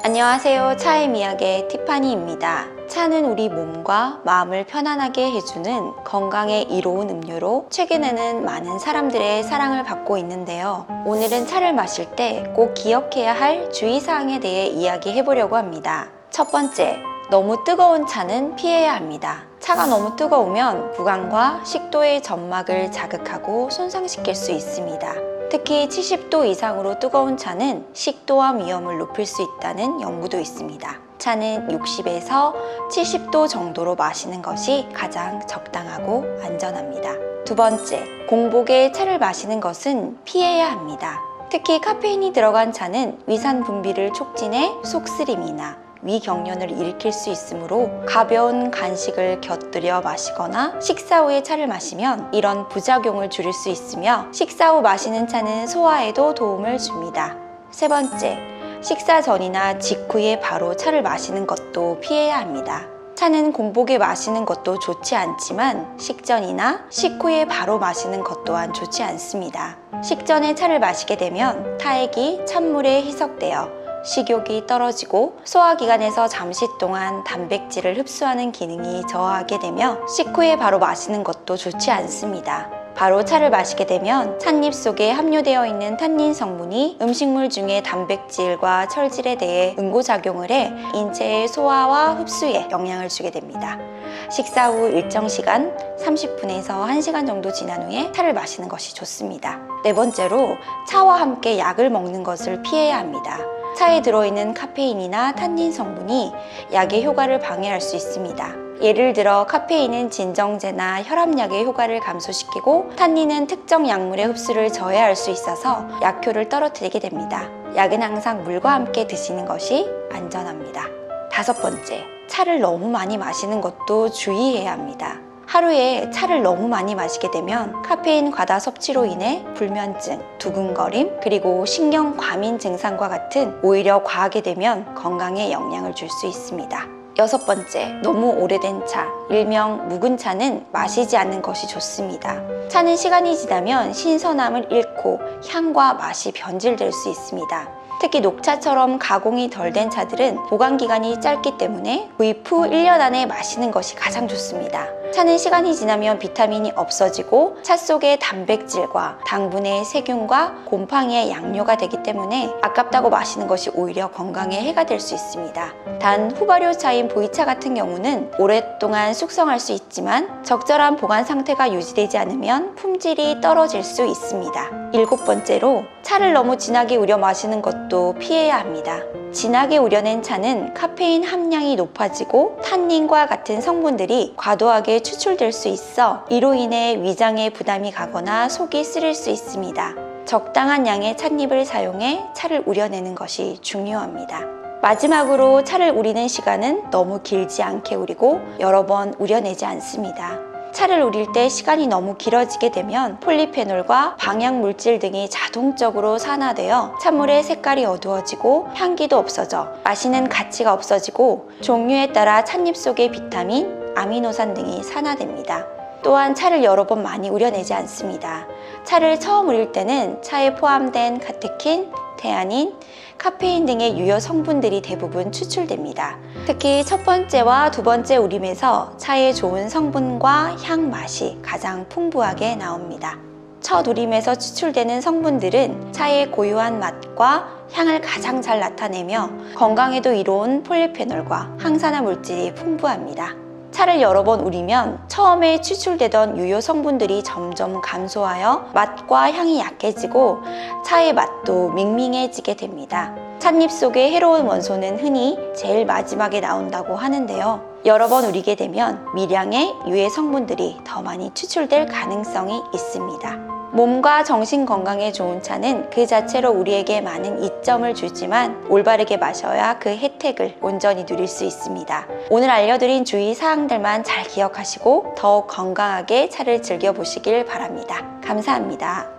안녕하세요. 차의 미학의 티파니입니다. 차는 우리 몸과 마음을 편안하게 해주는 건강에 이로운 음료로 최근에는 많은 사람들의 사랑을 받고 있는데요. 오늘은 차를 마실 때 꼭 기억해야 할 주의사항에 대해 이야기해 보려고 합니다. 첫 번째, 너무 뜨거운 차는 피해야 합니다. 차가 너무 뜨거우면 구강과 식도의 점막을 자극하고 손상시킬 수 있습니다. 특히 70도 이상으로 뜨거운 차는 식도암 위험을 높일 수 있다는 연구도 있습니다. 차는 60에서 70도 정도로 마시는 것이 가장 적당하고 안전합니다. 두 번째, 공복에 차를 마시는 것은 피해야 합니다. 특히 카페인이 들어간 차는 위산 분비를 촉진해 속쓰림이나 위경련을 일으킬 수 있으므로 가벼운 간식을 곁들여 마시거나 식사 후에 차를 마시면 이런 부작용을 줄일 수 있으며 식사 후 마시는 차는 소화에도 도움을 줍니다. 세 번째, 식사 전이나 직후에 바로 차를 마시는 것도 피해야 합니다. 차는 공복에 마시는 것도 좋지 않지만 식전이나 식후에 바로 마시는 것 또한 좋지 않습니다. 식전에 차를 마시게 되면 타액이 찬물에 희석되어 식욕이 떨어지고 소화기관에서 잠시 동안 단백질을 흡수하는 기능이 저하하게 되며 식후에 바로 마시는 것도 좋지 않습니다. 바로 차를 마시게 되면 찻잎 속에 함유되어 있는 탄닌 성분이 음식물 중의 단백질과 철질에 대해 응고작용을 해 인체의 소화와 흡수에 영향을 주게 됩니다. 식사 후 일정 시간 30분에서 1시간 정도 지난 후에 차를 마시는 것이 좋습니다. 네 번째로, 차와 함께 약을 먹는 것을 피해야 합니다. 차에 들어있는 카페인이나 탄닌 성분이 약의 효과를 방해할 수 있습니다. 예를 들어 카페인은 진정제나 혈압약의 효과를 감소시키고 탄닌은 특정 약물의 흡수를 저해할 수 있어서 약효를 떨어뜨리게 됩니다. 약은 항상 물과 함께 드시는 것이 안전합니다. 다섯 번째, 차를 너무 많이 마시는 것도 주의해야 합니다. 하루에 차를 너무 많이 마시게 되면 카페인 과다 섭취로 인해 불면증, 두근거림, 그리고 신경 과민 증상과 같은 오히려 과하게 되면 건강에 영향을 줄 수 있습니다. 여섯 번째, 너무 오래된 차, 일명 묵은 차는 마시지 않는 것이 좋습니다. 차는 시간이 지나면 신선함을 잃고 향과 맛이 변질될 수 있습니다. 특히 녹차처럼 가공이 덜 된 차들은 보관기간이 짧기 때문에 구입 후 1년 안에 마시는 것이 가장 좋습니다. 차는 시간이 지나면 비타민이 없어지고 차 속의 단백질과 당분의 세균과 곰팡이의 양료가 되기 때문에 아깝다고 마시는 것이 오히려 건강에 해가 될 수 있습니다. 단 후발효차인 보이차 같은 경우는 오랫동안 숙성할 수 있지만 적절한 보관 상태가 유지되지 않으면 품질이 떨어질 수 있습니다. 일곱 번째로, 차를 너무 진하게 우려 마시는 것도 피해야 합니다. 진하게 우려낸 차는 카페인 함량이 높아지고 탄닌과 같은 성분들이 과도하게 추출될 수 있어 이로 인해 위장에 부담이 가거나 속이 쓰릴 수 있습니다. 적당한 양의 찻잎을 사용해 차를 우려내는 것이 중요합니다. 마지막으로, 차를 우리는 시간은 너무 길지 않게 우리고 여러 번 우려내지 않습니다. 차를 우릴 때 시간이 너무 길어지게 되면 폴리페놀과 방향물질 등이 자동적으로 산화되어 찬물의 색깔이 어두워지고 향기도 없어져 마시는 가치가 없어지고 종류에 따라 찻잎 속의 비타민, 아미노산 등이 산화됩니다. 또한 차를 여러 번 많이 우려내지 않습니다. 차를 처음 우릴 때는 차에 포함된 카테킨, 테아닌, 카페인 등의 유효 성분들이 대부분 추출됩니다. 특히 첫 번째와 두 번째 우림에서 차의 좋은 성분과 향 맛이 가장 풍부하게 나옵니다. 첫 우림에서 추출되는 성분들은 차의 고유한 맛과 향을 가장 잘 나타내며 건강에도 이로운 폴리페놀과 항산화 물질이 풍부합니다. 차를 여러 번 우리면 처음에 추출되던 유효 성분들이 점점 감소하여 맛과 향이 약해지고 차의 맛도 밍밍해지게 됩니다. 찻잎 속의 해로운 원소는 흔히 제일 마지막에 나온다고 하는데요. 여러 번 우리게 되면 미량의 유해 성분들이 더 많이 추출될 가능성이 있습니다. 몸과 정신 건강에 좋은 차는 그 자체로 우리에게 많은 이점을 주지만 올바르게 마셔야 그 혜택을 온전히 누릴 수 있습니다. 오늘 알려드린 주의사항들만 잘 기억하시고 더욱 건강하게 차를 즐겨보시길 바랍니다. 감사합니다.